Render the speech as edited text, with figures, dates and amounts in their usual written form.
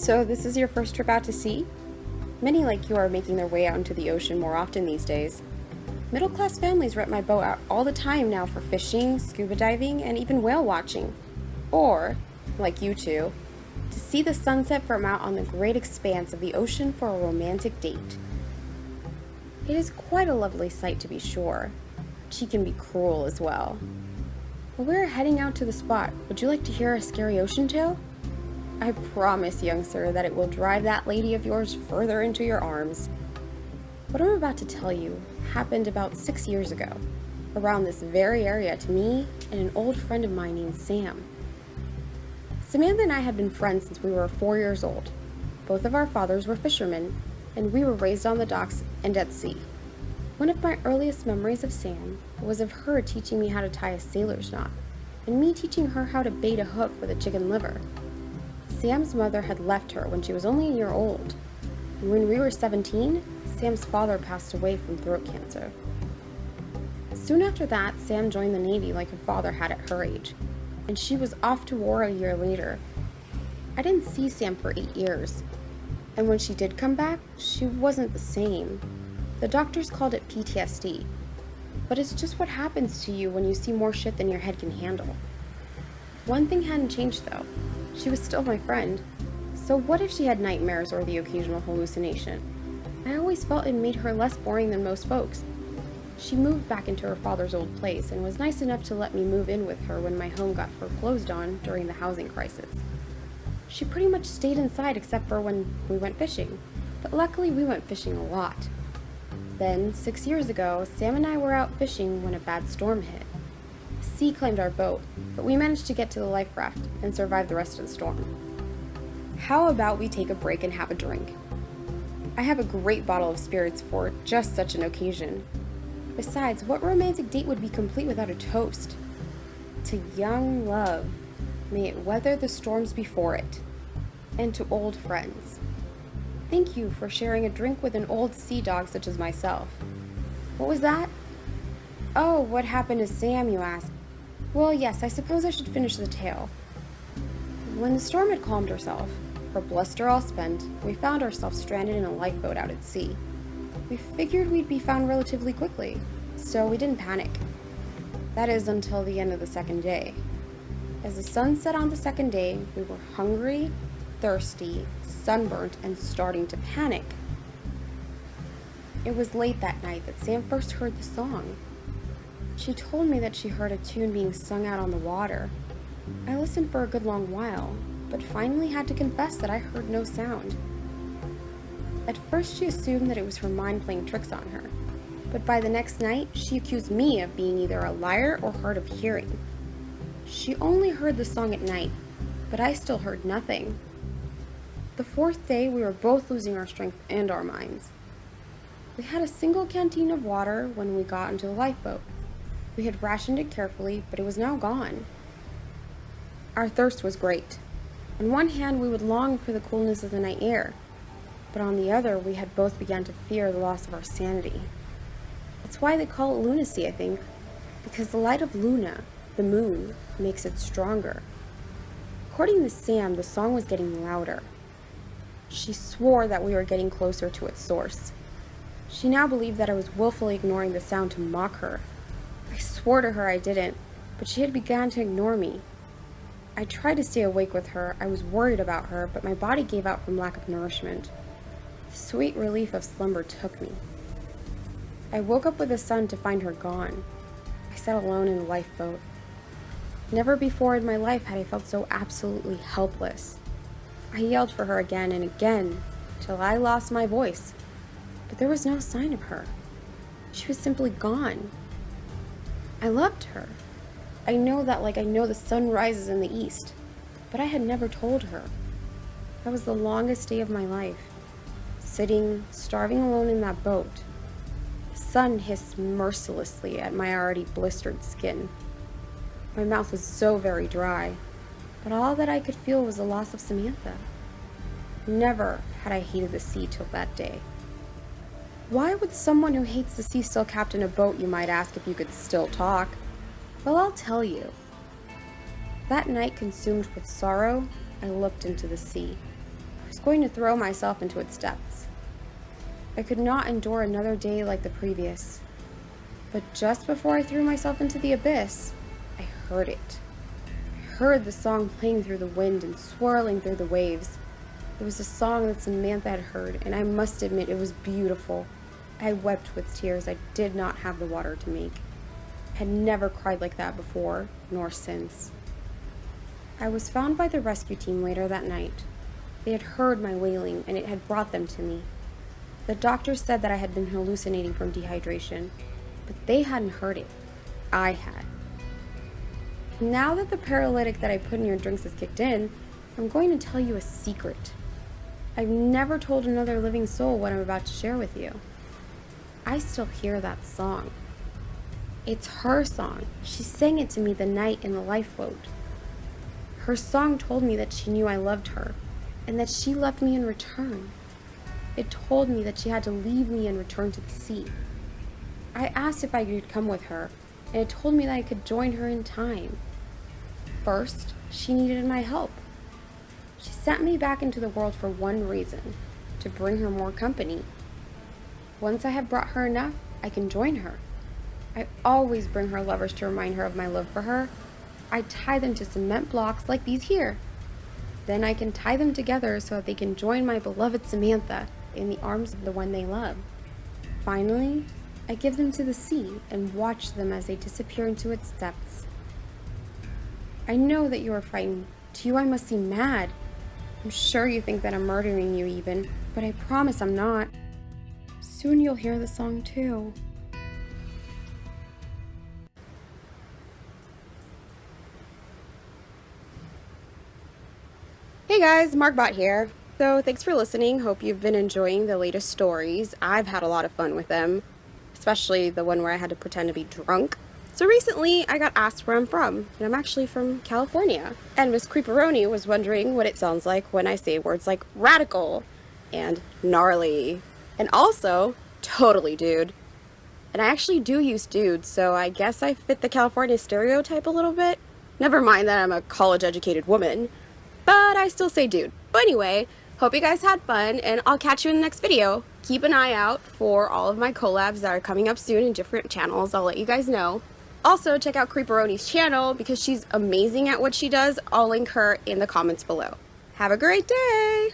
So this is your first trip out to sea? Many like you are making their way out into the ocean more often these days. Middle-class families rent my boat out all the time now for fishing, scuba diving, and even whale watching. Or, like you two, to see the sunset from out on the great expanse of the ocean for a romantic date. It is quite a lovely sight to be sure. She can be cruel as well. But we're heading out to the spot. Would you like to hear a scary ocean tale? I promise, young sir, that it will drive that lady of yours further into your arms. What I'm about to tell you happened about 6 years ago, around this very area to me and an old friend of mine named Sam. Samantha and I had been friends since we were 4 years old. Both of our fathers were fishermen, and we were raised on the docks and at sea. One of my earliest memories of Sam was of her teaching me how to tie a sailor's knot, and me teaching her how to bait a hook with a chicken liver. Sam's mother had left her when she was only a year old, and when we were 17, Sam's father passed away from throat cancer. Soon after that, Sam joined the Navy like her father had at her age, and she was off to war a year later. I didn't see Sam for 8 years, and when she did come back, she wasn't the same. The doctors called it PTSD, but it's just what happens to you when you see more shit than your head can handle. One thing hadn't changed though. She was still my friend. So what if she had nightmares or the occasional hallucination? I always felt it made her less boring than most folks. She moved back into her father's old place and was nice enough to let me move in with her when my home got foreclosed on during the housing crisis. She pretty much stayed inside except for when we went fishing, but luckily we went fishing a lot. Then, 6 years ago, Sam and I were out fishing when a bad storm hit. The sea claimed our boat, but we managed to get to the life raft and survive the rest of the storm. How about we take a break and have a drink? I have a great bottle of spirits for just such an occasion. Besides, what romantic date would be complete without a toast? To young love, may it weather the storms before it. And to old friends, thank you for sharing a drink with an old sea dog such as myself. What was that? Oh, what happened to Sam, you ask? Well, yes, I suppose I should finish the tale. When the storm had calmed herself, her bluster all spent, we found ourselves stranded in a lifeboat out at sea. We figured we'd be found relatively quickly, so we didn't panic. That is until the end of the second day. As the sun set on the second day, we were hungry, thirsty, sunburnt, and starting to panic. It was late that night that Sam first heard the song. She told me that she heard a tune being sung out on the water. I listened for a good long while, but finally had to confess that I heard no sound. At first she assumed that it was her mind playing tricks on her, but by the next night she accused me of being either a liar or hard of hearing. She only heard the song at night, but I still heard nothing. The fourth day we were both losing our strength and our minds. We had a single canteen of water when we got into the lifeboat. We had rationed it carefully, but it was now gone. Our thirst was great. On one hand, we would long for the coolness of the night air, but on the other, we had both begun to fear the loss of our sanity. That's why they call it lunacy, I think, because the light of Luna, the moon, makes it stronger. According to Sam, the song was getting louder. She swore that we were getting closer to its source. She now believed that I was willfully ignoring the sound to mock her. I swore to her I didn't, but she had begun to ignore me. I tried to stay awake with her. I was worried about her, but my body gave out from lack of nourishment. The sweet relief of slumber took me. I woke up with the sun to find her gone. I sat alone in the lifeboat. Never before in my life had I felt so absolutely helpless. I yelled for her again and again, till I lost my voice. But there was no sign of her. She was simply gone. I loved her. I know that like I know the sun rises in the east, but I had never told her. That was the longest day of my life, sitting, starving alone in that boat. The sun hissed mercilessly at my already blistered skin. My mouth was so very dry, but all that I could feel was the loss of Samantha. Never had I hated the sea till that day. Why would someone who hates the sea still captain a boat, you might ask, if you could still talk? Well, I'll tell you. That night, consumed with sorrow, I looked into the sea. was going to throw myself into its depths. I could not endure another day like the previous. But just before I threw myself into the abyss, I heard it. I heard the song playing through the wind and swirling through the waves. It was a song that Samantha had heard, and I must admit it was beautiful. I wept with tears I did not have the water to make. I had never cried like that before, nor since. I was found by the rescue team later that night. They had heard my wailing, and it had brought them to me. The doctors said that I had been hallucinating from dehydration, but they hadn't heard it. I had. Now that the paralytic that I put in your drinks has kicked in, I'm going to tell you a secret. I've never told another living soul what I'm about to share with you. I still hear that song. It's her song. She sang it to me the night in the lifeboat. Her song told me that she knew I loved her, and that she loved me in return. It told me that she had to leave me and return to the sea. I asked if I could come with her, and it told me that I could join her in time. First, she needed my help. She sent me back into the world for one reason, to bring her more company. Once I have brought her enough, I can join her. I always bring her lovers to remind her of my love for her. I tie them to cement blocks like these here. Then I can tie them together so that they can join my beloved Samantha in the arms of the one they love. Finally, I give them to the sea and watch them as they disappear into its depths. I know that you are frightened. To you I must seem mad. I'm sure you think that I'm murdering you even, but I promise I'm not. Soon you'll hear the song too. Hey guys, Margbot here. So thanks for listening. Hope you've been enjoying the latest stories. I've had a lot of fun with them, especially the one where I had to pretend to be drunk. So recently I got asked where I'm from, and I'm actually from California. And Miss Creeperoni was wondering what it sounds like when I say words like radical and gnarly, and also totally dude. And I actually do use dude, so I guess I fit the California stereotype a little bit. Never mind that I'm a college-educated woman, but I still say dude. But anyway, hope you guys had fun, and I'll catch you in the next video. Keep an eye out for all of my collabs that are coming up soon in different channels. I'll let you guys know. Also, check out Creeperoni's channel because she's amazing at what she does. I'll link her in the comments below. Have a great day!